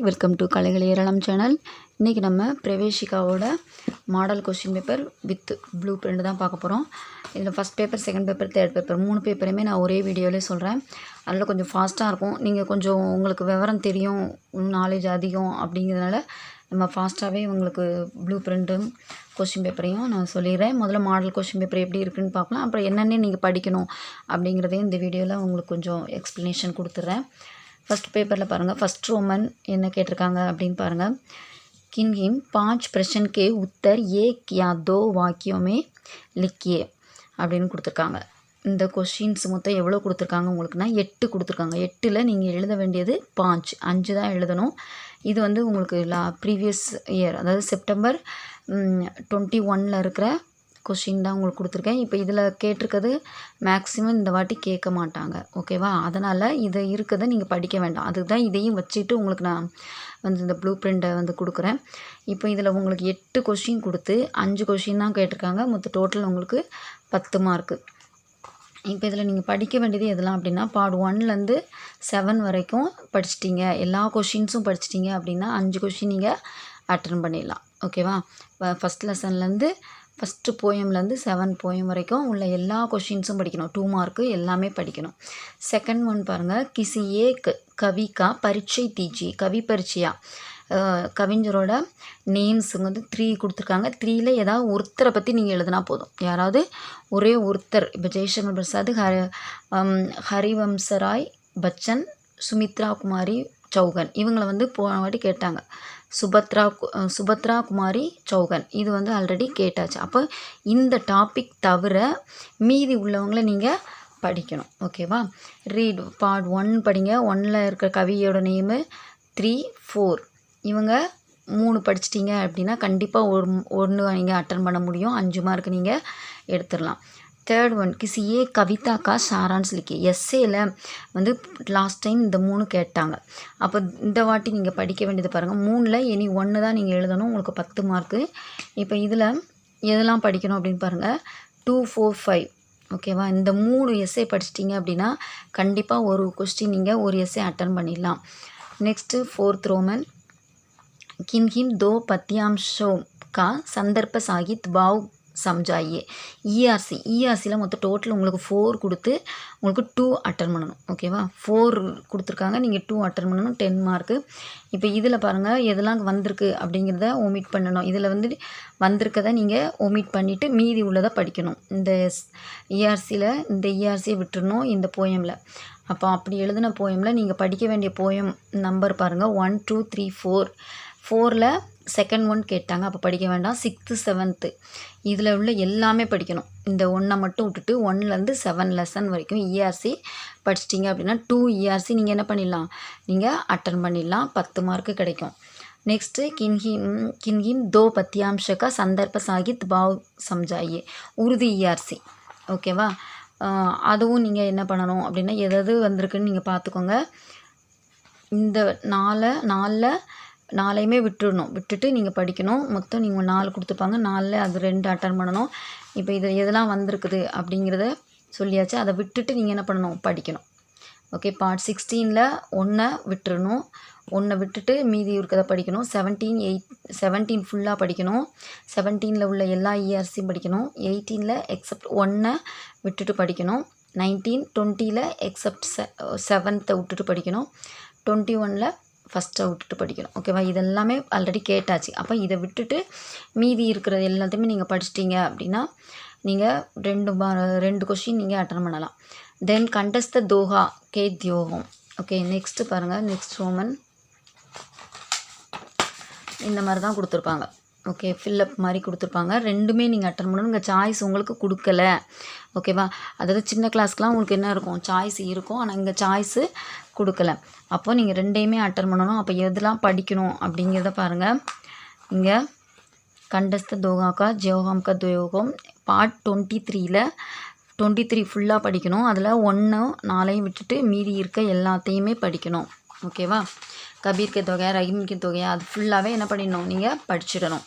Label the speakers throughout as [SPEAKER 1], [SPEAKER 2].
[SPEAKER 1] Welcome to கலைகள் ஏராளம் channel. இன்றைக்கி நம்ம பிரவேசிகாவோட model question paper with blueprint தான் பார்க்க போகிறோம். இதில் first paper, second paper, third paper 3 பேப்பருமே நான் ஒரே வீடியோவிலே சொல்கிறேன். அதில் கொஞ்சம் ஃபாஸ்ட்டாக இருக்கும். நீங்கள் கொஞ்சம் உங்களுக்கு விவரம் தெரியும், நாலேஜ் அதிகம் அப்படிங்கிறதுனால நம்ம ஃபாஸ்ட்டாகவே உங்களுக்கு ப்ளூ பிரிண்ட்டும் கொஸ்டின் பேப்பரையும் நான் சொல்லிடுறேன். முதல்ல மாடல் கொஸ்டின் பேப்பர் எப்படி இருக்குதுன்னு பார்க்கலாம். அப்புறம் என்னென்ன நீங்கள் படிக்கணும் அப்படிங்கிறதையும் இந்த வீடியோவில் உங்களுக்கு கொஞ்சம் எக்ஸ்ப்ளனேஷன் கொடுத்துட்றேன். फर्स्ट पेपर पाருங்க फर्स्ट रोमन என்ன கேட்டிருக்காங்க அப்படின்னு பாருங்க. किन 5 प्रश्न के उत्तर एक या दो वाक्यों में लिखिए அப்படின்னு கொடுத்துருக்காங்க. இந்த கொஸ்டின்ஸ் மொத்தம் எவ்வளோ கொடுத்துருக்காங்க உங்களுக்குன்னா 8 கொடுத்துருக்காங்க. 8ல் நீங்கள் எழுத வேண்டியது 5 தான் எழுதணும். இது வந்து உங்களுக்கு ப்ரீவியஸ் இயர், அதாவது செப்டம்பர் 21 இருக்கிற கொஷின் தான் உங்களுக்கு கொடுத்துருக்கேன். இப்போ இதில் கேட்டிருக்கிறது மேக்ஸிமம் இந்த வாட்டி கேட்க மாட்டாங்க, ஓகேவா? அதனால் இதை இருக்கிறத நீங்கள் படிக்க வேண்டாம். அதுக்கு தான் இதையும் வச்சுட்டு உங்களுக்கு நான் வந்து இந்த ப்ளூ பிரிண்ட்டை வந்து கொடுக்குறேன். இப்போ இதில் உங்களுக்கு 8 கொஷின் கொடுத்து 5 கொஷின் தான் கேட்டிருக்காங்க. மொத்தம் டோட்டல் உங்களுக்கு 10 மார்க்கு. இப்போ இதில் நீங்கள் படிக்க வேண்டியது எதெல்லாம் அப்படின்னா, பார்ட் 1லேருந்து 7 வரைக்கும் படிச்சிட்டிங்க, எல்லா கொஷின்ஸும் படிச்சிட்டிங்க அப்படின்னா 5 கொஷின் நீங்கள் அட்டன் பண்ணிடலாம், ஓகேவா? ஃபஸ்ட் லெசன்லேருந்து ஃபஸ்ட்டு போயம்லேருந்து 7 போயம் வரைக்கும் உள்ள எல்லா கொஷின்ஸும் படிக்கணும். 2 மார்க்கு எல்லாமே படிக்கணும். செகண்ட் ஒன் பாருங்கள், கிசி ஏக் கவிக்கா பரீட்சை தீஜி, கவி பரீட்சையா, கவிஞரோட நேம்ஸ் வந்து 3 கொடுத்துருக்காங்க. 3ல் ஏதாவது ஒருத்தரை பற்றி நீங்கள் எழுதினா போதும். யாராவது ஒரே ஒருத்தர், இப்போ ஜெய்சங்கர் பிரசாத், ஹரிவம்சராய் பச்சன், சுமித்ரா குமாரி சௌகன், இவங்களை வந்து போன வாட்டி கேட்டாங்க. சுபத்ரா குமாரி சௌகன், இது வந்து ஆல்ரெடி கேட்டாச்சு. அப்போ இந்த டாபிக் தவிர மீதி உள்ளவங்கள நீங்கள் படிக்கணும், ஓகேவா? ரீட் பார்ட் 1 படிங்க. 1ல் இருக்கிற கவியோட நேமு 3, 4 இவங்க 3 படிச்சிட்டிங்க அப்படின்னா கண்டிப்பாக ஒன்று நீங்கள் அட்டன் பண்ண முடியும். 5 மார்க் நீங்கள் எடுத்துடலாம். தேர்ட் ஒன், கிசி ஏ கவிதா கா சாரான்ஸ் லிக்கி, எஸ்ஏல வந்து லாஸ்ட் டைம் இந்த 3 கேட்டாங்க. அப்போ இந்த வாட்டி நீங்கள் படிக்க வேண்டியது பாருங்கள். 3ல் இனி 1 தான் நீங்கள் எழுதணும். உங்களுக்கு 10 மார்க்கு. இப்போ இதில் எதெல்லாம் படிக்கணும் அப்படின்னு பாருங்கள். 2, 4, 5, ஓகேவா? இந்த 3 எஸ்ஏ படிச்சிட்டிங்க அப்படின்னா கண்டிப்பாக ஒரு கொஸ்டின் நீங்கள் ஒரு எஸ்ஏ அட்டன் பண்ணிடலாம். நெக்ஸ்ட்டு 4th रोमन, किन 2 पद्यांशों का संदर्भ साहित्य भाव समझाइए. இஆர்சியில் மொத்தம் டோட்டல் உங்களுக்கு 4 கொடுத்து உங்களுக்கு 2 அட்டன் பண்ணணும், ஓகேவா? 4 கொடுத்துருக்காங்க, நீங்கள் 2 அட்டன் பண்ணணும். 10 மார்க்கு. இப்போ இதில் பாருங்கள் எதெல்லாம் வந்திருக்கு அப்படிங்கிறத ஒமிட் பண்ணணும். இதில் வந்து வந்திருக்கதை நீங்கள் ஒமிட் பண்ணிவிட்டு மீதி உள்ளதை படிக்கணும். இந்த இஆர்சியை விட்டுறணும் இந்த போயமில். அப்போ அப்படி எழுதின போயமில் நீங்கள் படிக்க வேண்டிய போயம் நம்பர் பாருங்கள். 1, 2, 3, 4. 4ல் செகண்ட் ஒன் கேட்டாங்க, அப்போ படிக்க வேண்டாம். 6th, 7th இதில் உள்ள எல்லாமே படிக்கணும். இந்த 1 மட்டும் விட்டுட்டு 1லேருந்து 7 லெசன் வரைக்கும் இஆர்சி படிச்சிட்டிங்க அப்படின்னா 2 இஆர்சி நீங்கள் என்ன பண்ணிடலாம், நீங்கள் அட்டன் பண்ணிடலாம். 10 மார்க்கு கிடைக்கும். நெக்ஸ்ட்டு किन 2 पद्यांश का संदर्भ साहित्य भाव समझाइए, உருது இஆர்சி, ஓகேவா? அதுவும் நீங்கள் என்ன பண்ணணும் அப்படின்னா எதாவது வந்திருக்குன்னு நீங்கள் பார்த்துக்கோங்க. இந்த 4லையுமே விட்டுட்டு நீங்கள் படிக்கணும். மொத்தம் நீங்கள் 4 கொடுத்துருப்பாங்க. 4ல் அது 2 அட்டன் பண்ணணும். இப்போ இது எதெல்லாம் வந்திருக்குது அப்படிங்கிறத சொல்லியாச்சு. அதை விட்டுட்டு நீங்கள் என்ன பண்ணணும், படிக்கணும், ஓகே? பார்ட் 16ல் 1 விட்டுறணும். 1 விட்டுட்டு மீதி இருக்கிறத படிக்கணும். 17 ஃபுல்லாக படிக்கணும். 17ல் உள்ள எல்லா இஆர்சியும் படிக்கணும். 18ல் எக்ஸப்ட் 1 விட்டுட்டு படிக்கணும். 19, 20ல் எக்ஸப்ட் 7th விட்டுட்டு படிக்கணும். 21ல் ஃபஸ்ட்டை விட்டுட்டு படிக்கணும், ஓகேவா? இதெல்லாமே ஆல்ரெடி கேட்டாச்சு. அப்போ இதை விட்டுட்டு மீதி இருக்கிறது எல்லாத்தையுமே நீங்கள் படிச்சிட்டிங்க அப்படின்னா நீங்கள் 2 கொஷின் நீங்கள் அட்டன் பண்ணலாம். தென் கண்டஸ்த தோஹா கே தியோகம், ஓகே? நெக்ஸ்ட்டு பாருங்கள். நெக்ஸ்ட் ரோமன் இந்த மாதிரி தான் கொடுத்துருப்பாங்க, ஓகே? ஃபில்லப் மாதிரி கொடுத்துருப்பாங்க. 2மே நீங்கள் அட்டன் பண்ணணும். இங்கே சாய்ஸ் உங்களுக்கு கொடுக்கல, ஓகேவா? அதாவது சின்ன கிளாஸ்க்கெலாம் உங்களுக்கு என்ன இருக்கும், சாய்ஸ் இருக்கும். ஆனால் இங்கே சாய்ஸு கொடுக்கல. அப்போ நீங்கள் 2யுமே அட்டன் பண்ணணும். அப்போ எதெல்லாம் படிக்கணும் அப்படிங்கிறத பாருங்கள். இங்கே கண்டஸ்த தோகாக்கா ஜோகாம்கா துயோகம் பார்ட் 23ல் 23 ஃபுல்லாக படிக்கணும். அதில் 1, 4 விட்டுட்டு மீதி இருக்க எல்லாத்தையுமே படிக்கணும், ஓகேவா? கபீர் கே தொகை, ரஹீம் கே தொகை அது ஃபுல்லாகவே என்ன பண்ணிடணும், நீங்கள் படிச்சிடணும்.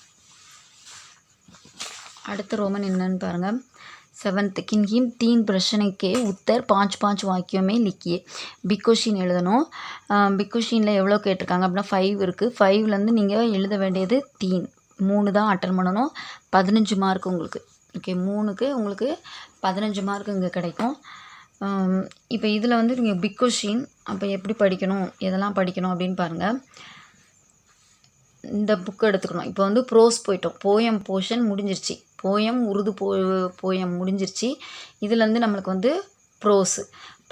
[SPEAKER 1] அடுத்த ரோமன் என்னன்னு பாருங்கள். 7th किन हिम 3 प्रश्न के उत्तर 5 वाक्यों में लिखिए. பிக் கொஷின் எழுதணும். பிக் கொஷினில் எவ்வளோ கேட்டிருக்காங்க அப்படின்னா 5 இருக்குது. 5லேருந்து நீங்கள் எழுத வேண்டியது 3 தான் அட்டன் பண்ணணும். 15 மார்க் உங்களுக்கு. ஓகே, 3க்கு உங்களுக்கு 15 மார்க் இங்கே கிடைக்கும். இப்போ இதில் வந்து நீங்கள் பிக் கொஷின் அப்போ எப்படி படிக்கணும், எதெல்லாம் படிக்கணும் அப்படின்னு பாருங்கள். இந்த புக் எடுத்துக்கணும். இப்போ வந்து ப்ரோஸ் போயிட்டோம். போயம் போர்ஷன் முடிஞ்சிருச்சு. போயம் உருது போயம் முடிஞ்சிருச்சு. இதுலேருந்து நம்மளுக்கு வந்து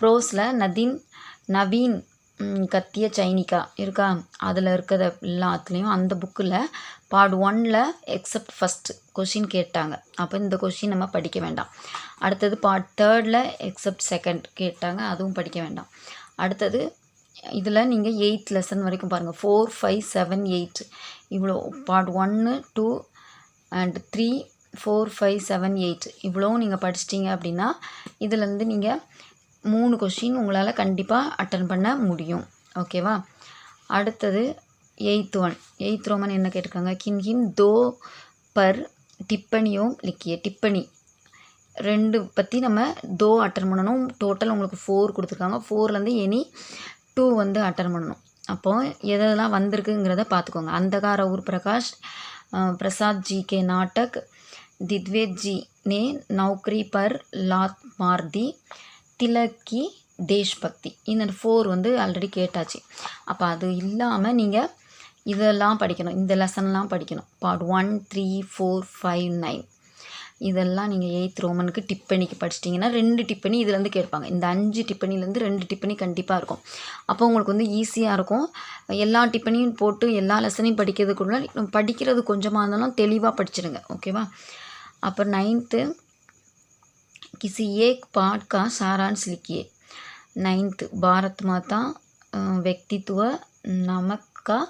[SPEAKER 1] ப்ரோஸில் நவீன் கத்திய சைனிகா இருக்கா, அதில் இருக்கிறத எல்லாத்துலேயும் அந்த புக்கில் பார்ட் 1ல் எக்ஸப்ட் ஃபஸ்ட்டு கொஷின் கேட்டாங்க. அப்போ இந்த கொஷின் நம்ம படிக்க வேண்டாம். அடுத்தது பார்ட் 3ல் எக்ஸப்ட் செகண்ட் கேட்டாங்க, அதுவும் படிக்க வேண்டாம். அடுத்தது இதில் நீங்கள் 8th லெசன் வரைக்கும் பாருங்கள். 4, 5, 7, 8 இவ்வளோ பார்ட் 1, 2 அண்ட் 3, 4, 5, 7, 8 இவ்வளோவும் நீங்கள் படிச்சிட்டிங்க அப்படின்னா இதிலேருந்து நீங்கள் 3 கொஷின் உங்களால் கண்டிப்பாக அட்டன் பண்ண முடியும். ஓகேவா? அடுத்தது 8th ரோமன் என்ன கேட்டிருக்காங்க. கின் ஹிம் தோ பர் டிப்பனியும் லிக்கிய. டிப்பனி 2 பற்றி நம்ம தோ அட்டன் பண்ணணும். டோட்டல் உங்களுக்கு 4 கொடுத்துருக்காங்க. 4லேருந்து எனி 2 வந்து அட்டன் பண்ணணும். அப்போது எதெல்லாம் வந்திருக்குங்கிறத பார்த்துக்கோங்க. अंधकार और प्रकाश, प्रसाद जी के नाटक, दिग्विजय जी ने नौकरी पर लात मार दी, तिलक की देशभक्ति. இந்த 4 வந்து ஆல்ரெடி கேட்டாச்சு. அப்போ அது இல்லாமல் நீங்கள் இதெல்லாம் படிக்கணும். இந்த லெசன்லாம் படிக்கணும். பார்ட் 1, 3, 4, 5, 9 இதெல்லாம் நீங்கள் 8th ரோமனுக்கு டிப்பணிக்கு படிச்சிட்டிங்கன்னா 2 டிப்பணி இதுலேருந்து கேட்பாங்க. இந்த 5 டிப்பணிலேருந்து 2 டிப்பணி கண்டிப்பாக இருக்கும். அப்போ உங்களுக்கு வந்து ஈஸியாக இருக்கும். எல்லா டிப்பணியும் போட்டு எல்லா லெசனையும் படிக்கிறதுக்குள்ள படிக்கிறது கொஞ்சமாக இருந்தாலும் தெளிவாக படிச்சிடுங்க. ஓகேவா? அப்போ 9th किसी एक पाठ का सारांश लिखिए. 9th भारत माता व्यक्तित्व नमक का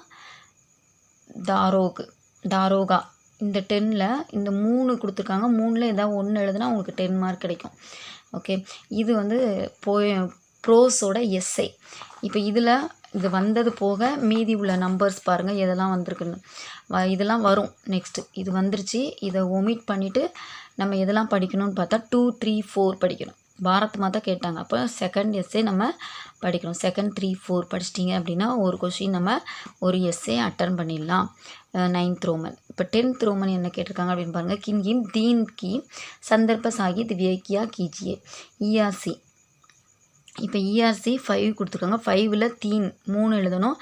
[SPEAKER 1] दारोगा. இந்த 10ல் இந்த 3 கொடுத்துருக்காங்க. 3ல் ஏதாவது 1 எழுதுனா உங்களுக்கு 10 மார்க் கிடைக்கும். ஓகே, இது வந்து ப்ரோஸோட எஸ்ஸே. இப்போ இதில் இது வந்தது போக மீதி உள்ள நம்பர்ஸ் பாருங்கள் எதெல்லாம் வந்திருக்குன்னு. இதெல்லாம் வரும். நெக்ஸ்ட்டு இது வந்துருச்சு. இதை ஒமிட் பண்ணிவிட்டு நம்ம எதெல்லாம் படிக்கணும்னு பார்த்தா 2, 3, 4 படிக்கணும். பாரத் மாதா கேட்டாங்க. அப்போ செகண்ட் எஸ்ஸே நம்ம படிக்கணும். 2, 3, 4 படிச்சிட்டிங்க அப்படின்னா ஒரு கொஷின் நம்ம ஒரு எஸ்ஸே அட்டன் பண்ணிடலாம். 9th Roman. இப்போ 10th ரோமன் என்ன கேட்டிருக்காங்க அப்படின்னு பாருங்கள். கின் ஹிம் தீன் கி சந்தர்ப்ப சாகித் வியக்கியா கீஜியே. இஆர்சி. இப்போ இஆர்சி 5 கொடுத்துருக்காங்க. 5ல் தீன் 3 எழுதணும்.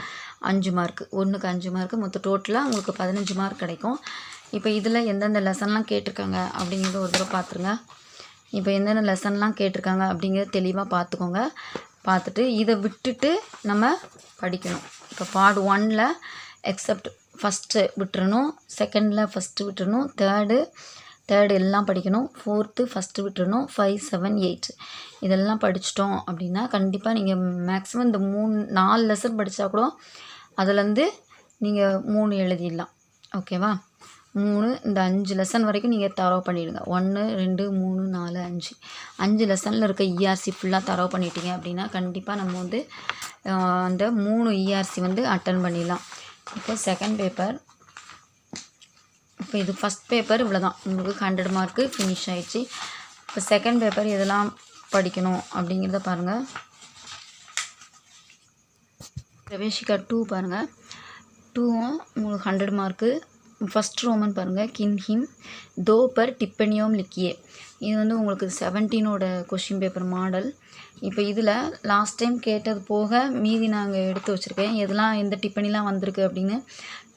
[SPEAKER 1] 5 மார்க். 1க்கு 5 மார்க். மொத்தம் டோட்டலாக உங்களுக்கு 15 மார்க் கிடைக்கும். இப்போ இதில் எந்தெந்த லெசன்லாம் கேட்டிருக்காங்க அப்படிங்கிறத ஒரு தடவை பார்த்துருங்க. இப்போ எந்தெந்த லெசன்லாம் கேட்டிருக்காங்க அப்படிங்கிறத தெளிவாக பார்த்துக்கோங்க. பார்த்துட்டு இதை விட்டுட்டு நம்ம படிக்கணும். இப்போ பார்ட் 1ல் எக்ஸப்ட் ஃபஸ்ட்டு விட்டுறணும். செகண்டில் ஃபஸ்ட்டு விட்டுறணும். தேர்டு எல்லாம் படிக்கணும். 4th ஃபஸ்ட்டு விட்டுறணும். 5, 7, 8 இதெல்லாம் படிச்சிட்டோம் அப்படின்னா கண்டிப்பாக நீங்கள் மேக்ஸிமம் இந்த 4 லெசன் படித்தா கூட அதுலேருந்து நீங்கள் 3 எழுதிடலாம். ஓகேவா? 3 இந்த 5 லெசன் வரைக்கும் நீங்கள் தரவு பண்ணிவிடுங்க. 1, 2, 3, 4, 5 லெசனில் இருக்க இஆர்சி ஃபுல்லாக தரவு பண்ணிட்டீங்க அப்படின்னா கண்டிப்பாக நம்ம வந்து அந்த 3 இஆர்சி வந்து அட்டன் பண்ணிடலாம். இப்போ செகண்ட் பேப்பர். இப்போ இது ஃபஸ்ட் பேப்பர் இவ்வளோ தான். உங்களுக்கு 100 மார்க்கு ஃபினிஷ் ஆகிடுச்சு. இப்போ செகண்ட் பேப்பர் எதெல்லாம் படிக்கணும் அப்படிங்கிறத பாருங்கள். பிரவேசிகா 2 பாருங்கள். 2ம் உங்களுக்கு 100 மார்க்கு. ஃபஸ்ட் ரோமன் பாருங்கள். கின் ஹிம் தோ பர் டிப்பனியோம் லிக்கியே. இது வந்து உங்களுக்கு 17ஓட கொஷின் பேப்பர் மாடல். இப்போ இதில் லாஸ்ட் டைம் கேட்டது போக மீதி நாங்கள் எடுத்து வச்சுருக்கேன். எதெல்லாம் எந்த டிப்பனிலாம் வந்திருக்கு அப்படின்னு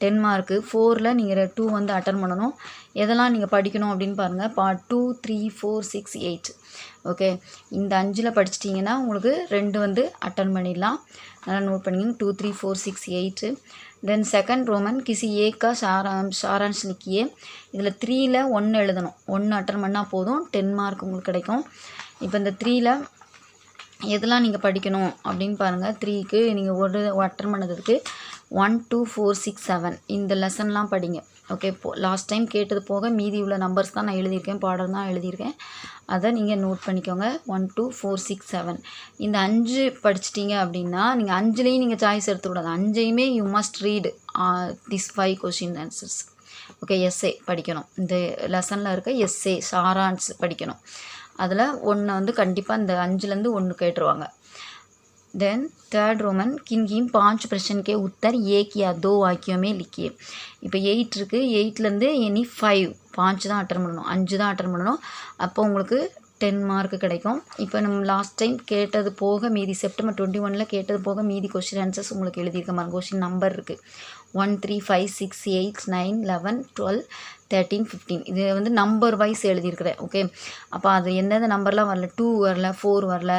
[SPEAKER 1] 10 மார்க்கு. 4ல் நீங்கள் 2 வந்து அட்டன் பண்ணணும். எதெல்லாம் நீங்கள் படிக்கணும் அப்படின்னு பாருங்கள். Part 2, 3, 4, 6, 8 okay. இந்த 5ல் படிச்சிட்டிங்கன்னா உங்களுக்கு 2 வந்து அட்டன் பண்ணிடலாம். நல்லா நோட் பண்ணிங்க. 2, 3, 4, 6, 8. தென் செகண்ட் ரோமன் கிசி ஏக்கா சாரான்ஷ் லிக்கியே. இதில் 3ல் 1 எழுதணும். 1 அட்டன் பண்ணால் போதும். 10 மார்க் உங்களுக்கு கிடைக்கும். இப்போ இந்த 3ல் எதெல்லாம் நீங்கள் படிக்கணும் அப்படின்னு பாருங்கள். 3க்கு நீங்கள் ஒரு அட்டன் பண்ணதுக்கு 1, 2, 4, 6, 7 இந்த லெசன்லாம் படிங்க. ஓகே, லாஸ்ட் டைம் கேட்டது போக மீதி உள்ள நம்பர்ஸ் தான் நான் எழுதியிருக்கேன். பாடம் தான் எழுதியிருக்கேன். அதை நீங்கள் நோட் பண்ணிக்கோங்க. 1, 2, 4, 6, 7 இந்த 5 படிச்சிட்டிங்க அப்படின்னா நீங்கள் 5லேயும் நீங்கள் சாய்ஸ் எடுத்துக்கூடாது. 5ஐயுமே you must read this 5 question answers. Okay, SA படிக்கணும். இந்த லெசனில் இருக்க எஸ்ஏ சாரான்ஸ் படிக்கணும். அதில் ஒன்று வந்து கண்டிப்பாக இந்த 5லேருந்து 1 கேட்டுருவாங்க. देन थर्ड रोमन किन किन 5 प्रश्न के उत्तर एक या 2 वाक्यों में लिखिए. இப்போ 8 இருக்குது, 8லேருந்து இனி 5 தான் அட்டன் பண்ணணும், 5 தான் அட்டன் பண்ணணும். அப்போ உங்களுக்கு 10 மார்க் கிடைக்கும். இப்போ நம்ம லாஸ்ட் டைம் கேட்டது போக மீதி செப்டம்பர் 21 கேட்டது போக மீதி கொஸ்டின் ஆன்சர்ஸ் உங்களுக்கு எழுதியிருக்க மாதிரி கொஸ்டின் நம்பர் இருக்குது. 1 3 5 6 8 9 11 12 13 15 இது வந்து நம்பர் வைஸ் எழுதியிருக்கிறேன். ஓகே, அப்போ அது எந்தெந்த நம்பர்லாம் வரல, 2 வரல, 4 வரல,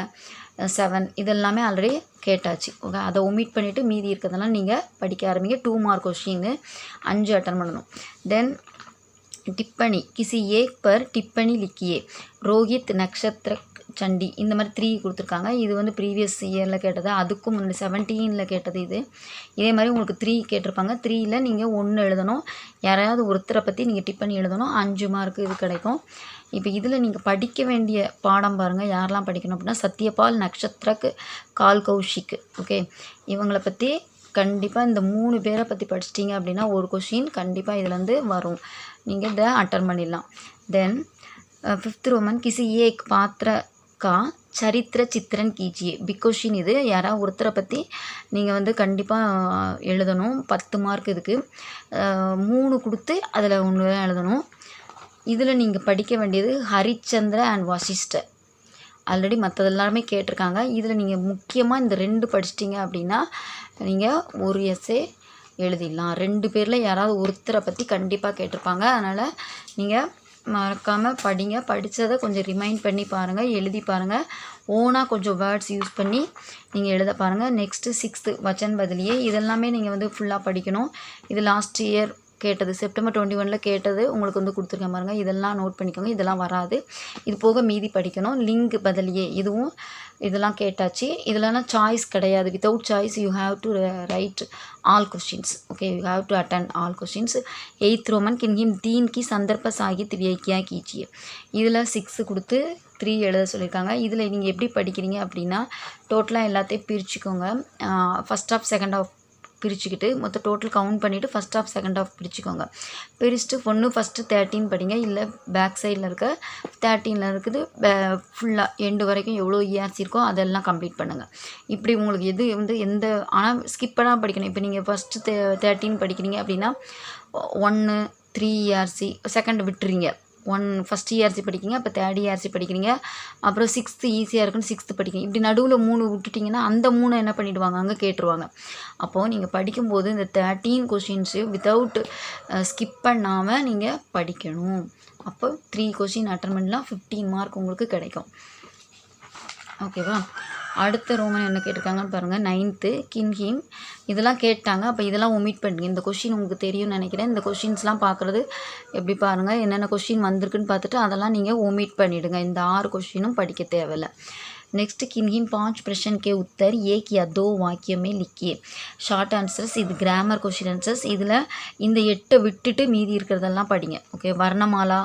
[SPEAKER 1] 7 இதெல்லாமே ஆல்ரெடி கேட்டாச்சு. ஓகே, அதை ஒமிட் பண்ணிவிட்டு மீதி இருக்கிறதெல்லாம் நீங்கள் படிக்க ஆரம்பிங்க. 2 மார்க் கொஸ்டின் 5 அட்டன் பண்ணணும். தென் टिप्पणी किसी एक पर टिप्पणी लिखिए. ரோஹித் நக்ஷத்ர சண்டி இந்த மாதிரி 3 கொடுத்துருக்காங்க. இது வந்து ப்ரீவியஸ் இயரில் கேட்டது, அதுக்கும் முன்னாடி 17 கேட்டது. இதே மாதிரி உங்களுக்கு 3 கேட்டிருப்பாங்க. 3ல் நீங்கள் 1 எழுதணும். யாரையாவது ஒருத்தரை பற்றி நீங்கள் டிப்பணி எழுதணும். 5 மார்க் இது கிடைக்கும். இப்போ இதில் நீங்கள் படிக்க வேண்டிய பாடம் பாருங்கள், யாரெல்லாம் படிக்கணும் அப்படின்னா சத்யபால், நக்ஷத்ரக், கால் கௌஷிக். ஓகே, இவங்களை பற்றி கண்டிப்பாக இந்த 3 பேரை பற்றி படிச்சிட்டிங்க அப்படின்னா ஒரு கொஷின் கண்டிப்பாக இதுலேருந்து வரும். நீங்கள் இதை அட்டன் பண்ணிடலாம். தென் 5th रोमन किसी एक पात्र का சரித்திர சித்திரன் कीजिए. பிக் கொஷின் இது. யாராவது ஒருத்தரை பற்றி நீங்கள் வந்து கண்டிப்பாக எழுதணும். 10 மார்க் இதுக்கு. 3 கொடுத்து அதில் 1 தான் எழுதணும். இதில் நீங்கள் படிக்க வேண்டியது ஹரிச்சந்திர அண்ட் வசிஷ்டர். ஆல்ரெடி மற்றது எல்லாருமே கேட்டிருக்காங்க. இதில் நீங்கள் முக்கியமாக இந்த 2 படிச்சிட்டிங்க அப்படின்னா நீங்கள் ஒரு எஸ்ஸே எழுதிடலாம். 2 பேரில் யாராவது ஒருத்தரை பற்றி கண்டிப்பாக கேட்டிருப்பாங்க. அதனால் நீங்கள் மறக்காமல் படிங்க. படித்ததை கொஞ்சம் ரிமைண்ட் பண்ணி பாருங்கள், எழுதி பாருங்கள். ஓனாக கொஞ்சம் வேர்ட்ஸ் யூஸ் பண்ணி நீங்கள் எழுத பாருங்கள். நெக்ஸ்ட்டு 6th வச்சன் பதிலியே இதெல்லாமே நீங்கள் வந்து ஃபுல்லாக படிக்கணும். இது லாஸ்ட் இயர் கேட்டது, செப்டம்பர் 21 கேட்டது உங்களுக்கு வந்து கொடுத்துருக்கேன் பாருங்கள். இதெல்லாம் நோட் பண்ணிக்கோங்க. இதெல்லாம் வராது. இது போக மீதி படிக்கணும். லிங்க் பதிலியே இதுவும் இதெல்லாம் கேட்டாச்சு. இதெல்லாம் சாய்ஸ் கிடையாது. Without choice you have to right all questions. Okay, you have to attend all questions. 8th Roman किन्हीं 3 की संदर्भ साहित्य व्याख्या कीजिए. இதில் 6 கொடுத்து 3 எழுத சொல்லியிருக்காங்க. இதில் நீங்கள் எப்படி படிக்கிறீங்க அப்படின்னா டோட்டலாக எல்லாத்தையும் பிரிச்சுக்கோங்க. ஃபஸ்ட் ஆஃப் செகண்ட் ஆஃப் பிரிச்சுக்கிட்டு மொத்தம் டோட்டல் கவுண்ட் பண்ணிவிட்டு ஃபஸ்ட் ஆஃப் செகண்ட் ஆஃப் பிரிச்சுக்கோங்க. பிரிச்சுட்டு ஃபஸ்ட்டு 13 படிங்க. இல்லை பேக் சைடில் இருக்க 13ல் இருக்குது ஃபுல்லாக எண்டு வரைக்கும் எவ்வளோ இயர்ஸ் இருக்கோ அதெல்லாம் கம்ப்ளீட் பண்ணுங்கள். இப்படி உங்களுக்கு எது வந்து எந்த ஆனால் ஸ்கிப் பண்ணால் படிக்கணும். இப்போ நீங்கள் ஃபஸ்ட்டு 13 படிக்கிறீங்க அப்படின்னா 1 3 இயர்சி செகண்ட் விட்டுறீங்க. ஃபஸ்ட் இயர்சி படிக்கிறீங்க, அப்போ 3rd இயர்சி படிக்கிறீங்க, அப்புறம் 6th ஈஸியாக இருக்குன்னு 6th படிக்கிறீங்க. இப்படி நடுவில் 3 விட்டுட்டிங்கன்னா அந்த 3 என்ன பண்ணிவிடுவாங்க, அங்கே கேட்டுருவாங்க. அப்போது நீங்கள் படிக்கும்போது இந்த 13 கொஷின்ஸு வித்தவுட் ஸ்கிப் பண்ணாமல் நீங்கள் படிக்கணும். அப்போ 3 கொஷின் அட்டன் பண்ணலாம். 15 மார்க் உங்களுக்கு கிடைக்கும். ஓகேவா? அடுத்த ரோமன் என்ன கேட்டிருக்காங்கன்னு பாருங்கள். 9th கின்ஹீம் இதெல்லாம் கேட்டாங்க. அப்போ இதெல்லாம் ஒமிட் பண்ணுங்க. இந்த கொஷின் உங்களுக்கு தெரியும்னு நினைக்கிறேன். இந்த கொஷின்ஸ்லாம் பார்க்குறது எப்படி பாருங்கள், என்னென்ன கொஷின் வந்திருக்குன்னு பார்த்துட்டு அதெல்லாம் நீங்கள் ஒமிட் பண்ணிவிடுங்க. இந்த 6 கொஷினும் படிக்க தேவையில்லை. नेक्स्ट किन्हीं 5 प्रश्न के उत्तर 1 या 2 वाक्य में लिखिए. Short answers. இது கிராமர் கொஷின் ஆன்சர்ஸ். இதில் இந்த 8 விட்டுட்டு மீதி இருக்கிறதெல்லாம் படிங்க. ஓகே, வர்ணமாலா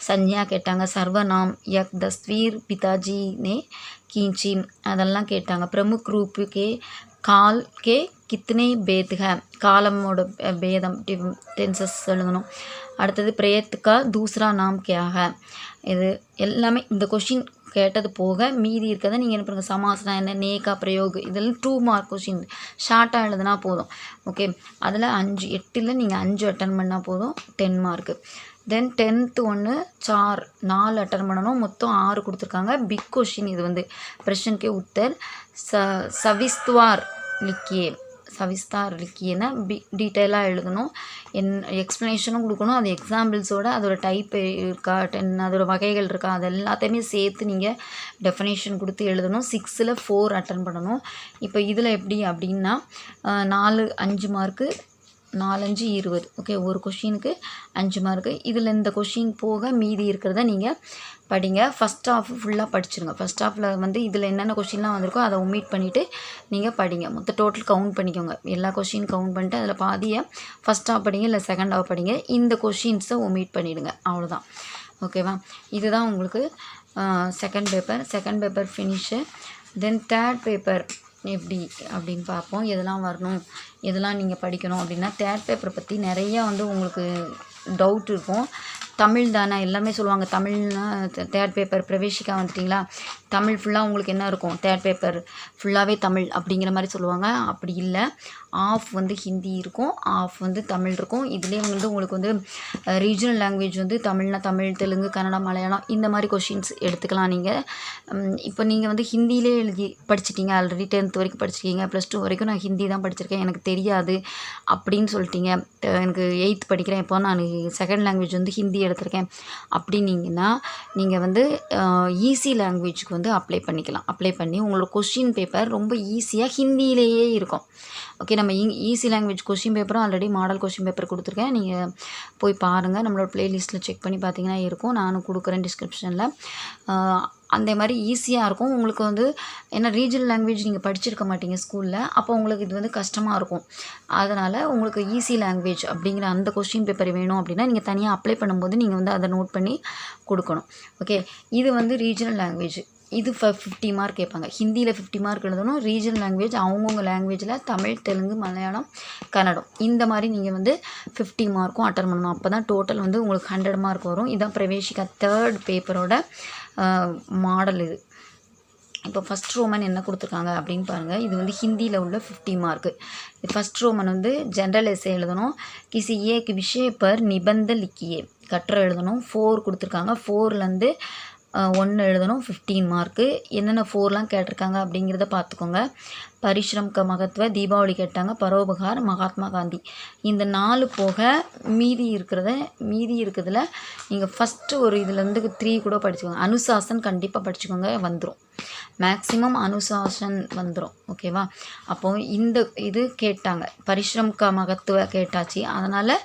[SPEAKER 1] சன்யா கேட்டாங்க. சர்வநாம் யக் தஸ்வீர் பிதாஜி நே கீஞ்சி அதெல்லாம் கேட்டாங்க. பிரமுக் ரூப் கே கால் கே கித்தனை பேத் ஹே காலமோட பேதம் டென்சஸ் எழுதணும். அடுத்தது பிரயத்துக்கா தூசரா நாம் கியா ஹே. இது எல்லாமே இந்த கொஷின் கேட்டது போக மீதி இருக்கிறத நீங்கள் என்ன பண்ணுங்கள், சமாசனா என்ன, நேகா பிரயோக் இதெல்லாம் 2 மார்க் கொஷின் ஷார்ட்டாக எழுதுனா போதும். ஓகே, அதில் 8ல் நீங்கள் 5 அட்டன் பண்ணால் போதும், 10 மார்க்கு. தென் 10th 4 அட்டன் பண்ணணும். மொத்தம் 6 கொடுத்துருக்காங்க. பிக் கொஷின் இது வந்து பிரஷனுக்கே உத்தர் சவிஸ்துவார் லிக்கியே. சவிஸ்தார் லிக்கியேன்னா டீட்டெயிலாக எழுதணும். எக்ஸ்ப்ளனேஷனும் கொடுக்கணும். அது எக்ஸாம்பிள்ஸோடு அதோட டைப் இருக்கா, அதோட வகைகள் இருக்கா, அது எல்லாத்தையுமே சேர்த்து நீங்கள் டெஃபினேஷன் கொடுத்து எழுதணும். 6ல் 4 அட்டன் பண்ணணும். இப்போ இதில் எப்படி அப்படின்னா 4 5 மார்க்கு, 4 5 20. ஓகே, ஒரு கொஷினுக்கு 5 மார்க்கு. இதில் இந்த கொஷின் போக மீதி இருக்கிறத நீங்கள் படிங்க. ஃபஸ்ட் ஹாஃப் ஃபுல்லாக படிச்சுருங்க. ஃபஸ்ட் ஹாஃபில் வந்து இதில் என்னென்ன கொஷின்லாம் வந்திருக்கோ அதை ஒமிட் பண்ணிவிட்டு நீங்கள் படிங்க. மொத்தம் டோட்டல் கவுண்ட் பண்ணிக்கோங்க. எல்லா கொஷின் கவுண்ட் பண்ணிட்டு அதில் பாதியை ஃபஸ்ட் ஹாஃப் படிங்க, இல்லை செகண்ட் ஹாஃப் படிங்க. இந்த கொஷின்ஸை ஒமிட் பண்ணிவிடுங்க. அவ்வளோதான். ஓகேவா? இதுதான் உங்களுக்கு second paper finish. Then third paper எப்படி அப்படின்னு பார்ப்போம். எதெல்லாம் வரணும், எதெல்லாம் நீங்கள் படிக்கணும் அப்படின்னா தேர்ட் பேப்பரை பற்றி நிறையா வந்து உங்களுக்கு டவுட் இருக்கும். தமிழ் தானே எல்லாமே சொல்லுவாங்க, தமிழ்னா தேர்ட் பேப்பர் பிரவேசிக்கா வந்துட்டிங்களா, தமிழ் ஃபுல்லாக உங்களுக்கு என்ன இருக்கும், தேர்ட் பேப்பர் ஃபுல்லாகவே தமிழ் அப்படிங்கிற மாதிரி சொல்லுவாங்க. அப்படி இல்லை, ஆஃப் வந்து ஹிந்தி இருக்கும், ஆஃப் வந்து தமிழ் இருக்கும். இதுலேயே வந்து உங்களுக்கு வந்து ரீஜனல் லாங்குவேஜ் வந்து தமிழ்னா தமிழ், தெலுங்கு, கன்னடம், மலையாளம் இந்த மாதிரி கொஷின்ஸ் எடுத்துக்கலாம் நீங்கள். இப்போ நீங்கள் வந்து ஹிந்தியிலே எழுதி படிச்சிட்டிங்க, ஆல்ரெடி 10th வரைக்கும் படிச்சிருக்கீங்க, +2 வரைக்கும் நான் ஹிந்தி தான் படிச்சிருக்கேன், எனக்கு தெரியாது அப்படின்னு சொல்லிட்டீங்க. எனக்கு 8th படிக்கிறேன், இப்போ நான் செகண்ட் லாங்குவேஜ் வந்து ஹிந்தி எடுத்திருக்கேன் அப்படின்னீங்கன்னா நீங்கள் வந்து ஈஸி லாங்குவேஜுக்கு வந்து அப்ளை பண்ணிக்கலாம். அப்ளை பண்ணி உங்களோட கொஷின் பேப்பர் ரொம்ப ஈஸியாக ஹிந்தியிலேயே இருக்கும். ஓகே, நம்ம ஈஸி லாங்குவேஜ் கொஷின் பேப்பரும் ஆல்ரெடி மாடல் கொஷின் பேப்பர் கொடுத்துருக்கேன், நீங்கள் போய் பாருங்கள், நம்மளோட ப்ளேலிஸ்ட்டில் செக் பண்ணி பார்த்தீங்கன்னா இருக்கும், நானும் கொடுக்குறேன் டிஸ்கிரிப்ஷனில். அந்த மாதிரி ஈஸியாக இருக்கும் உங்களுக்கு வந்து. ஏன்னா ரீஜனல் லாங்குவேஜ் நீங்கள் படிச்சிருக்க மாட்டீங்க ஸ்கூலில், அப்போ உங்களுக்கு இது வந்து கஷ்டமாக இருக்கும். அதனால் உங்களுக்கு ஈஸி லாங்குவேஜ் அப்படிங்கிற அந்த கொஸ்டின் பேப்பர் வேணும் அப்படின்னா நீங்கள் தனியாக அப்ளை பண்ணும்போது நீங்கள் வந்து அதை நோட் பண்ணி கொடுக்கணும். ஓகே, இது வந்து ரீஜனல் லாங்குவேஜ். இது 50 மார்க் கேட்பாங்க. ஹிந்தியில் 50 மார்க் எழுதணும். ரீஜனல் லாங்குவேஜ் அவங்கவுங்க லாங்குவேஜில் தமிழ், தெலுங்கு, மலையாளம், கன்னடம் இந்த மாதிரி நீங்கள் வந்து 50 மார்க்கும் அட்டன் பண்ணணும். அப்போ தான் டோட்டல் வந்து உங்களுக்கு 100 மார்க் வரும். இதுதான் பிரவேசிக்கா தேர்ட் பேப்பரோட மாடல். இது இப்போ ஃபஸ்ட் ரோமன் என்ன கொடுத்துருக்காங்க அப்படின்னு பாருங்கள். இது வந்து ஹிந்தியில் உள்ள 50 மார்க்கு. ஃபஸ்ட் ரோமன் வந்து ஜென்ரல் எஸ்ஸே எழுதணும். கிசி ஏக் விஷய பர் நிபந்த லிக்கியே கட்டுரை எழுதணும். 4 கொடுத்துருக்காங்க. 4லேருந்து 1 எழுதணும். 15 மார்க்கு. என்னென்ன 4லாம் கேட்டிருக்காங்க அப்படிங்கிறத பார்த்துக்கோங்க. பரிஷ்ரம் க மகத்துவ, தீபாவளி கேட்டாங்க, பரோபகார், மகாத்மா காந்தி. இந்த 4 போக மீதி இருக்கிறதுல நீங்கள் ஃபஸ்ட்டு ஒரு இதுலேருந்து 3 கூட படிச்சுக்கோங்க. அனுசாசன் கண்டிப்பாக படிச்சுக்கோங்க, வந்துடும். மேக்ஸிமம் அனுசாசன் வந்துடும். ஓகேவா? அப்போது இந்த இது கேட்டாங்க, பரிஷ்ரம் க மகத்துவ கேட்டாச்சு. அதனால்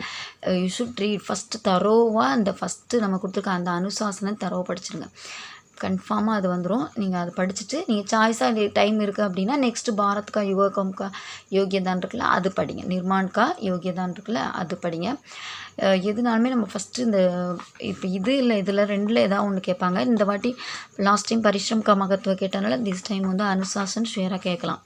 [SPEAKER 1] யூ ஷுட் ரீட் ஃபஸ்ட்டு தரோவாக. அந்த ஃபஸ்ட்டு நம்ம கொடுத்துருக்க அந்த அனுசாசனை தரோவாக படிச்சிருங்க. கன்ஃபார்மாக அது வந்துடும். நீங்கள் அதை படிச்சுட்டு நீங்கள் சாய்ஸாக டைம் இருக்குது அப்படின்னா நெக்ஸ்ட்டு பாரத் கா யுவகம் கா யோகியதான் இருக்குல்ல, அது படிங்க. நிர்மாண் கா யோகியதான் இருக்குல்ல, அது படிங்க. எதுனாலுமே நம்ம ஃபஸ்ட்டு இந்த இப்போ இது இல்லை, இதில் 2ல் ஏதாவது ஒன்று கேட்பாங்க. இந்த வாட்டி லாஸ்ட் டைம் பரிஷ்ரம் கா மகத்துவ கேட்டனால திஸ் டைம் வந்து அனுசாசன் ஷுவராக கேட்கலாம்.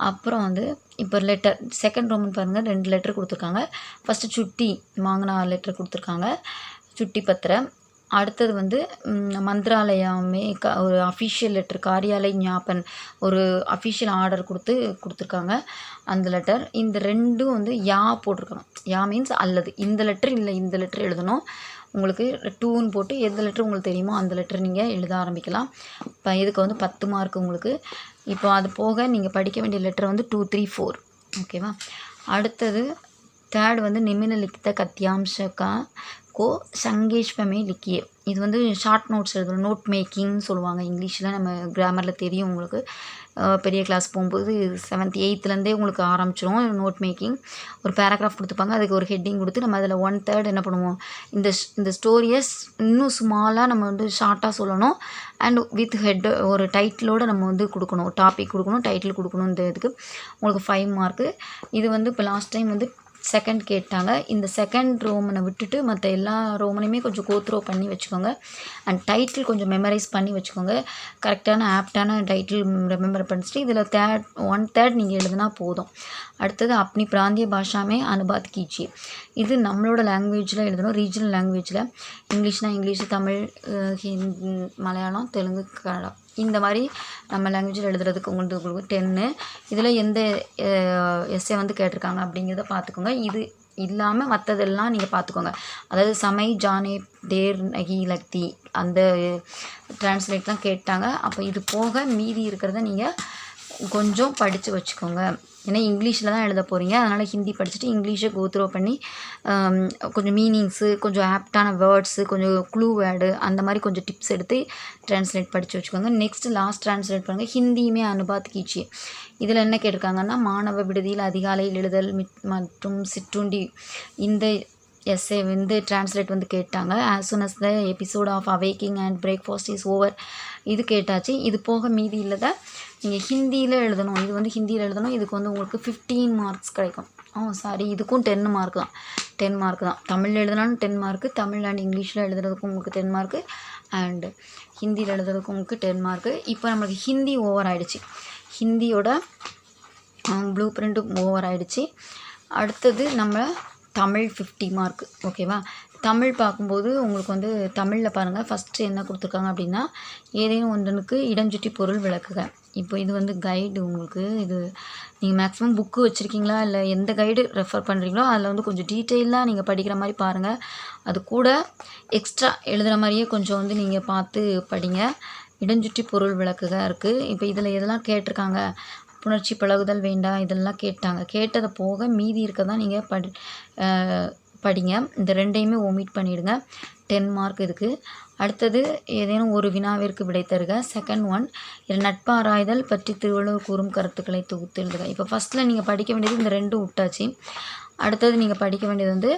[SPEAKER 1] அப்புறம் வந்து இப்போ லெட்டர் செகண்ட் ரோமன் பாருங்கள், 2 லெட்டர் கொடுத்துருக்காங்க. ஃபஸ்ட்டு சுட்டி மாங்கனா லெட்டர் கொடுத்துருக்காங்க, சுட்டி பத்திர. அடுத்தது வந்து மந்திராலயமே ஒரு அஃபிஷியல் லெட்டர், காரியாலய் ஞாபன் ஒரு அஃபிஷியல் ஆர்டர் கொடுத்துருக்காங்க அந்த லெட்டர். இந்த 2ம் வந்து யா போட்டிருக்கணும். யா மீன்ஸ் அல்லது. இந்த லெட்டர் இல்லை, இந்த லெட்டர் எழுதணும். உங்களுக்கு 2ன்னு போட்டு எந்த லெட்டர் உங்களுக்கு தெரியுமோ அந்த லெட்டர் நீங்கள் எழுத ஆரம்பிக்கலாம். இப்போ இதுக்கு வந்து 10 மார்க் உங்களுக்கு. இப்போ அது போக நீங்கள் படிக்க வேண்டிய லெட்டர் வந்து 2, 3, 4. ஓகேவா? அடுத்தது தேர்ட் வந்து நிமின லிக்கித்த கத்தியாம்சக்கா கோ சங்கேஷ்வமே லிக்கியே. இது வந்து ஷார்ட் நோட்ஸ் எழுதணும். நோட் மேக்கிங்னு சொல்லுவாங்க இங்கிலீஷில், நம்ம கிராமரில் தெரியும் உங்களுக்கு. பெரிய கிளாஸ் போகும்போது 7th 8thலேருந்தே உங்களுக்கு ஆரம்பிச்சிடும் நோட் மேக்கிங். ஒரு பேராகிராஃப் கொடுத்துப்பாங்க, அதுக்கு ஒரு ஹெட்டிங் கொடுத்து நம்ம அதில் 1/3 என்ன பண்ணுவோம், இந்த ஸ்டோரியை இன்னும் ஸ்மாலாக நம்ம வந்து ஷார்ட்டாக சொல்லணும். அண்ட் வித் ஹெட் ஒரு டைட்டிலோடு நம்ம வந்து கொடுக்கணும், டாபிக் கொடுக்கணும், டைட்டில் கொடுக்கணும். இந்த இதுக்கு உங்களுக்கு 5 மார்க்கு. இது வந்து இப்போ லாஸ்ட் டைம் வந்து செகண்ட் கேட்டாங்க. இந்த செகண்ட் ரோமனை விட்டுட்டு மற்ற எல்லா ரோமனையுமே கொஞ்சம் கோத்ரோ பண்ணி வச்சுக்கோங்க. அண்ட் டைட்டில் கொஞ்சம் மெமரைஸ் பண்ணி வச்சுக்கோங்க. கரெக்டான ஆப்டான டைட்டில் ரிமெம்பர் பண்ணிட்டு இதில் 1/3 நீங்கள் எழுதுனா போதும். அடுத்தது அப்னி பிராந்திய பாஷாமே அனுபாத் கீச்சி. இது நம்மளோட லாங்குவேஜில் எழுதணும், ரீஜனல் லாங்குவேஜில். இங்கிலீஷ்னால் இங்கிலீஷ், தமிழ், ஹிந்தி, மலையாளம், தெலுங்கு, கன்னடம் இந்த மாதிரி நம்ம லாங்குவேஜில் எழுதுறதுக்கு உங்களுக்கு 10. இதில் எந்த எஸ்ஸே வந்து கேட்டிருக்காங்க அப்படிங்கிறத பார்த்துக்கோங்க. இது இல்லாமல் மற்றதெல்லாம் நீங்கள் பார்த்துக்கோங்க. அதாவது சமை ஜானே தேர் நகி லக்தி அந்த டிரான்ஸ்லேட் தான் கேட்டாங்க. அப்போ இது போக மீதி இருக்கிறத நீங்கள் கொஞ்சம் படித்து வச்சுக்கோங்க. ஏன்னா இங்கிலீஷில் தான் எழுத போகிறீங்க, அதனால் ஹிந்தி படிச்சுட்டு இங்கிலீஷை கோத்ரோ பண்ணி கொஞ்சம் மீனிங்ஸு, கொஞ்சம் ஆப்டான வேர்ட்ஸு, கொஞ்சம் க்ளூ வேர்டு அந்த மாதிரி கொஞ்சம் டிப்ஸ் எடுத்து ட்ரான்ஸ்லேட் படித்து வச்சுக்கோங்க. நெக்ஸ்ட்டு லாஸ்ட் ட்ரான்ஸ்லேட் பண்ணுங்கள். ஹிந்தியுமே அனுபாத் கீச்சி. இதில் என்ன கேட்டிருக்காங்கன்னா, மாணவ விடுதியில் அதிகாலையில் எழுதல் மற்றும் சிற்றுண்டி இந்த எஸ்ஸே வந்து ட்ரான்ஸ்லேட் வந்து கேட்டாங்க. As soon as the episode of awaking and breakfast is over இது கேட்டாச்சு. இது போக மீதி இல்லதை நீங்கள் ஹிந்தியில் எழுதணும். இது வந்து ஹிந்தியில் எழுதணும். இதுக்கு வந்து உங்களுக்கு 15 மார்க்ஸ் கிடைக்கும். சாரி, இதுக்கும் 10 மார்க் தான். 10 மார்க் தான். தமிழில் எழுதினாலும் 10 மார்க்கு, தமிழ் அண்ட் இங்கிலீஷில் எழுதுறதுக்கும் உங்களுக்கு 10 மார்க்கு, அண்டு ஹிந்தியில் எழுதுறதுக்கும் உங்களுக்கு 10 மார்க்கு. இப்போ நம்மளுக்கு ஹிந்தி ஓவர் ஆகிடுச்சு. ஹிந்தியோட ப்ளூ பிரிண்ட்டும் ஓவர் ஆகிடுச்சு. அடுத்தது நம்ம தமிழ் 50 மார்க்கு. ஓகேவா? தமிழ் பார்க்கும்போது உங்களுக்கு வந்து தமிழில் பாருங்கள் ஃபஸ்ட்டு என்ன கொடுத்துருக்காங்க அப்படின்னா ஏதேனும் ஒன்றனுக்கு இடஞ்சுட்டி பொருள் விளக்குக. இப்போ இது வந்து கைடு உங்களுக்கு. இது நீங்கள் மேக்ஸிமம் புக்கு வச்சுருக்கீங்களா இல்லை எந்த கைடு ரெஃபர் பண்ணுறீங்களோ அதில் வந்து கொஞ்சம் டீட்டெயிலாக நீங்கள் படிக்கிற மாதிரி பாருங்கள். அது கூட எக்ஸ்ட்ரா எழுதுகிற மாதிரியே கொஞ்சம் வந்து நீங்கள் பார்த்து படிங்க. இடஞ்சுட்டி பொருள் விளக்குக இருக்குது. இப்போ இதில் எதெல்லாம் கேட்டிருக்காங்க, புணர்ச்சி பழகுதல் வேண்டாம் இதெல்லாம் கேட்டாங்க. கேட்டதை போக மீதி இருக்க தான் நீங்கள் படிங்க. இந்த ரெண்டையுமே ஒமிட் பண்ணிவிடுங்க. 10 மார்க் இதுக்கு. அடுத்தது ஏதேனும் ஒரு வினாவிற்கு விடை தருக. செகண்ட் ஒன், இதில் நட்பு ஆராய்தல் பற்றி திருவள்ளுவர் கூறும் கருத்துக்களை தொகுத்து எழுதுக. இப்போ ஃபஸ்ட்டில் நீங்கள் படிக்க வேண்டியது இந்த 2 விட்டாச்சு. அடுத்தது நீங்கள் படிக்க வேண்டியது வந்து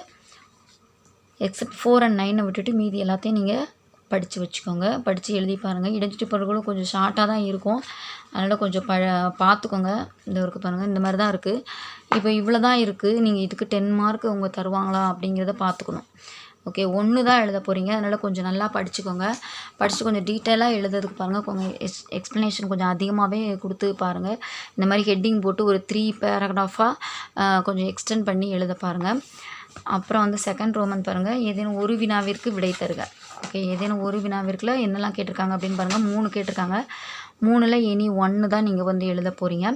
[SPEAKER 1] எக்ஸப்ட் 4 and 9 விட்டுட்டு மீதி எல்லாத்தையும் நீங்கள் படித்து வச்சுக்கோங்க. படித்து எழுதி பாருங்கள். இடஞ்சுட்டி பொருட்களும் கொஞ்சம் ஷார்ட்டாக தான் இருக்கும், அதனால் கொஞ்சம் பார்த்துக்கோங்க. இந்த ஒர்க்கு பாருங்கள், இந்த மாதிரி தான் இருக்குது. இப்போ இவ்வளோ தான் இருக்குது. நீங்கள் இதுக்கு 10 மார்க் அவங்க தருவாங்களா அப்படிங்கிறத பார்த்துக்கணும். ஓகே, 1 தான் எழுத போகிறீங்க, அதனால் கொஞ்சம் நல்லா படிச்சுக்கோங்க. படித்து கொஞ்சம் டீட்டெயிலாக எழுதுறதுக்கு பாருங்கள். கொஞ்சம் எக்ஸ்ப்ளனேஷன் கொஞ்சம் அதிகமாகவே கொடுத்து பாருங்கள். இந்த மாதிரி ஹெட்டிங் போட்டு ஒரு 3 பேராகிராஃபாக கொஞ்சம் எக்ஸ்டெண்ட் பண்ணி எழுத பாருங்கள். அப்புறம் வந்து செகண்ட் ரோமன் பாருங்கள், ஏதேனும் ஒரு வினாவிற்கு விடை தருக. ஓகே, ஏதேனும் ஒரு வினாவிற்குள்ள என்னெல்லாம் கேட்டிருக்காங்க அப்படின்னு பாருங்கள். 3 கேட்டிருக்காங்க. 3ல் எனி 1 தான் நீங்கள் வந்து எழுத போகிறீங்க.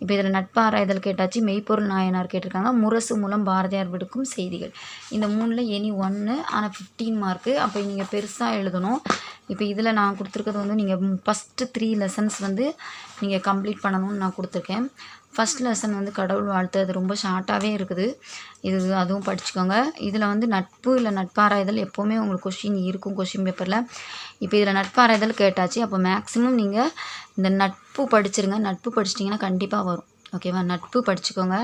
[SPEAKER 1] இப்போ இதில் நட்பு ஆராய்தல் கேட்டாச்சு, மெய்ப்பொருள் நாயனார் கேட்டிருக்காங்க, முரசு மூலம் பாரதியார் விடுக்கும் செய்திகள். இந்த 3ல் எனி 1, ஆனால் 15 மார்க்கு. அப்போ நீங்கள் பெருசாக எழுதணும். இப்போ இதில் நான் கொடுத்துருக்கிறது வந்து நீங்கள் ஃபஸ்ட்டு 3 லெசன்ஸ் வந்து நீங்கள் கம்ப்ளீட் பண்ணணும்னு நான் கொடுத்துருக்கேன். ஃபஸ்ட் லெசன் வந்து கடவுள் வாழ்த்து, அது ரொம்ப ஷார்ட்டாகவே இருக்குது. அதுவும் படிச்சுக்கோங்க. இதில் வந்து நட்பு இல்லை நட்பாராய்தல் எப்போவுமே உங்களுக்கு கொஷின் இருக்கும் கொஷின் பேப்பரில். இப்போ இதில் நட்பாராய்தல் கேட்டாச்சு. அப்போ மேக்ஸிமம் நீங்கள் இந்த நட்பு படிச்சிருங்க. நட்பு படிச்சிட்டிங்கன்னா கண்டிப்பாக வரும். ஓகேவா, நட்பு படிச்சுக்கோங்க.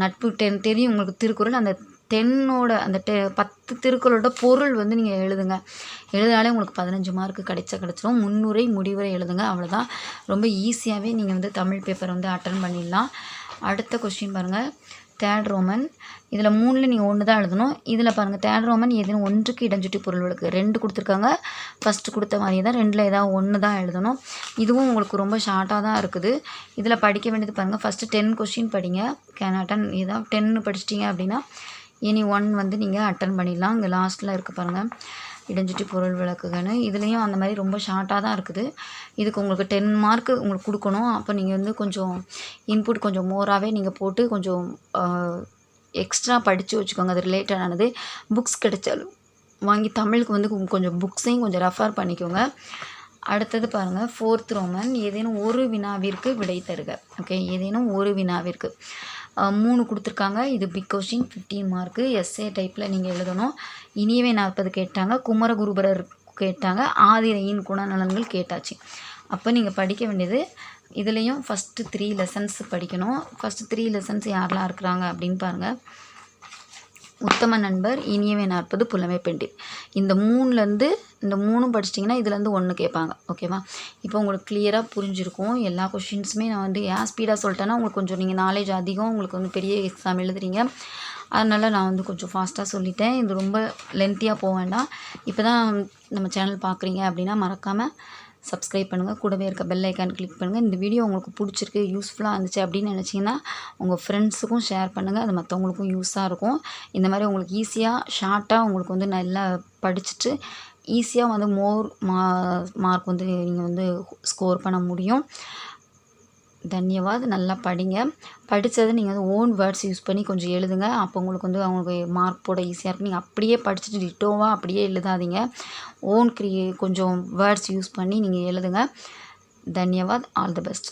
[SPEAKER 1] நட்பு தெரியும் உங்களுக்கு திருக்குறள். அந்த 10ஓட அந்த 10 திருக்குறளோட பொருள் வந்து நீங்கள் எழுதினாலே உங்களுக்கு 15 மார்க்கு கிடச்சிரும். முன்னுரை முடிவுரை எழுதுங்க, அவ்வளோதான். ரொம்ப ஈஸியாகவே நீங்கள் வந்து தமிழ் பேப்பர் வந்து அட்டன் பண்ணிடலாம். அடுத்த கொஸ்டின் பாருங்கள், தேர்ட் ரோமன். இதில் 3ல் நீங்கள் 1 தான் எழுதணும். இதில் பாருங்கள், தேர்ட் ரோமன் ஏதேனும் 1க்கு இடஞ்சுட்டி பொருள் விளக்கு. 2 கொடுத்துருக்காங்க. ஃபஸ்ட்டு கொடுத்த மாதிரியே தான் 2ல் ஏதாவது 1 தான் எழுதணும். இதுவும் உங்களுக்கு ரொம்ப ஷார்ட்டாக தான் இருக்குது. இதில் படிக்க வேண்டியது பாருங்கள், ஃபஸ்ட்டு 10 கொஸ்டின் படிங்க. Can attend. ஏதாவது 10 படிச்சிட்டிங்க அப்படின்னா எனி 1 வந்து நீங்கள் அட்டன் பண்ணிடலாம். இங்கே லாஸ்ட்டில் இருக்குது பாருங்கள், இடஞ்சுட்டி பொருள் விளக்குகன்னு. இதுலேயும் அந்த மாதிரி ரொம்ப ஷார்ட்டாக தான் இருக்குது. இதுக்கு உங்களுக்கு 10 மார்க்கு உங்களுக்கு கொடுக்கணும். அப்போ நீங்கள் வந்து கொஞ்சம் இன்புட் கொஞ்சம் மோராகவே நீங்கள் போட்டு கொஞ்சம் எக்ஸ்ட்ரா படித்து வச்சுக்கோங்க. அது ரிலேட்டடானது. புக்ஸ் கிடைச்சாலும் வாங்கி தமிழுக்கு வந்து கொஞ்சம் புக்ஸையும் கொஞ்சம் ரெஃபர் பண்ணிக்கோங்க. அடுத்தது பாருங்கள், 4th ரோமன், ஏதேனும் ஒரு வினாவிற்கு விடை தருக. ஓகே, ஏதேனும் ஒரு வினாவிற்கு 3 கொடுத்துருக்காங்க. இது பிக் கொஸ்டின், 15 மார்க்கு. எஸ்ஏ டைப்பில் நீங்கள் எழுதணும். இனியவே 40 கேட்டாங்க. குமரகுருபரர் கேட்டாங்க. ஆதிரையின் குணநலன்கள் கேட்டாச்சு. அப்போ நீங்கள் படிக்க வேண்டியது இதுலேயும் ஃபஸ்ட்டு 3 லெசன்ஸ் படிக்கணும். ஃபஸ்ட்டு 3 லெசன்ஸ் யாரெல்லாம் இருக்கிறாங்க அப்படின்னு பாருங்கள். உத்தம நண்பர், இனியவே 40, புலமை பெண்டிர். இந்த 3லேருந்து இந்த 3 படிச்சிட்டிங்கன்னா இதுலேருந்து 1 கேட்பாங்க. ஓகேவா, இப்போ உங்களுக்கு கிளியராக புரிஞ்சிருக்கும். எல்லா கொஷின்ஸுமே நான் வந்து ஏன் ஸ்பீடாக சொல்லிட்டேன்னா உங்களுக்கு கொஞ்சம் நீங்கள் நாலேஜ் அதிகம், உங்களுக்கு வந்து பெரிய எக்ஸாம் எழுதுறீங்க, அதனால் நான் வந்து கொஞ்சம் ஃபாஸ்ட்டாக சொல்லிட்டேன். இது ரொம்ப லென்த்தியாக போக வேண்டாம். இப்போ தான் நம்ம சேனல் பார்க்குறீங்க அப்படின்னா மறக்காமல் சப்ஸ்கிரைப் பண்ணுங்கள். கூடவே இருக்க பெல் ஐக்கான் கிளிக் பண்ணுங்கள். இந்த வீடியோ உங்களுக்கு பிடிச்சிருக்கு, யூஸ்ஃபுல்லாக இருந்துச்சு அப்படின்னு நினச்சிங்கன்னா உங்கள் ஃப்ரெண்ட்ஸுக்கும் ஷேர் பண்ணுங்கள். அது மற்றவங்களுக்கும் யூஸாக இருக்கும். இந்த மாதிரி உங்களுக்கு ஈஸியாக ஷார்ட்டாக உங்களுக்கு வந்து நல்லா படிச்சுட்டு ஈஸியாக வந்து மார்க் வந்து நீங்கள் வந்து ஸ்கோர் பண்ண முடியும். தன்யவாத். நல்லா படிங்க. படித்தது நீங்கள் வந்து ஓன் வேர்ட்ஸ் யூஸ் பண்ணி கொஞ்சம் எழுதுங்க. அப்போ உங்களுக்கு வந்து அவங்களுக்கு மார்க் போட ஈஸியாக இருக்கும். நீங்கள் அப்படியே படிச்சுட்டு டிட்டோவாக அப்படியே எழுதாதீங்க. ஓன் கொஞ்சம் வேர்ட்ஸ் யூஸ் பண்ணி நீங்கள் எழுதுங்க. தன்யவாத். All the best.